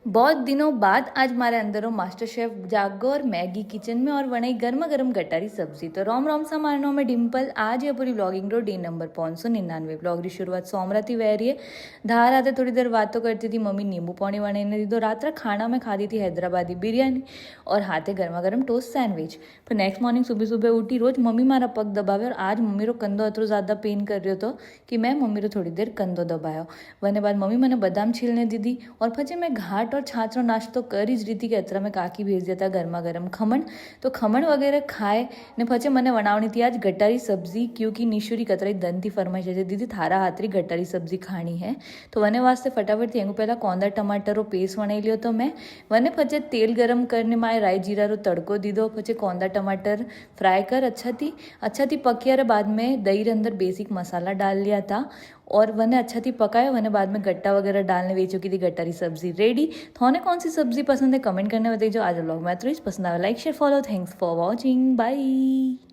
बहुत दिनों बाद आज मारे अंदरो मास्टर शेफ जागो और मैगी किचन में और बनाई गर्मा गर्म गटारी सब्जी। तो रोम रोम सा मारनो में डिम्पल आज ये पूरी ब्लॉगिंग रो डे नंबर 599 ब्लॉग री शुरुआत सोमराती वह है। धार आते थोड़ी देर बातों करती थी, मम्मी नींबू पानी बनाने दीधो। रात खाना में खाती थी हैदराबादी बिरयानी और हाथे गर्मा गर्म टोस्ट सैंडविच। फिर नेक्स्ट मॉर्निंग सुबह सुबह उठी, रोज मम्मी मारा पग दबावे और आज मम्मी रो कंधो एतरो ज़्यादा पेन कर रह्यो तो कि मैं मम्मी रो थोड़ी देर कंधो दबायो। वने बाद मम्मी मैंने बादाम छीलने दीदी और પછી मैं घाट और छाछનો નાસ્તો કરી જ રીતી કે અત્યારે મેં કાકી ભેજ દેતા ગરમા ગરમ ખમણ, તો ખમણ વગેરે ખાય ને પછી મને વણાવણી હતી आज गटारी सब्जी, क्योंकि निशुरी कतराई दन थी फरमाइश है दीदी थारा हाथरी गटारी सब्जी खानी है। तो वने वास्ते फटाफट थी एंगू पहला कौंदा टमाटरो पेस्ट वणाई लियो। तो मैं वने पचे तेल गरम करने माए राई जीरा रो तड़को दीधो। पचे कौंदा टमाटर फ्राई कर अच्छा थी पकिया रे बाद में दही रे अंदर बेसिक मसाला डाल लिया था और वने अच्छा थी पकाया। वने बाद में गट्टा वगैरह डालने वे चुकी थी गट्टारी सब्जी रेडी। थोने कौन सी सब्जी पसंद है कमेंट करने बताइए। आज व्लॉग में तो पसंद आया like share follow. Thanks for watching, bye.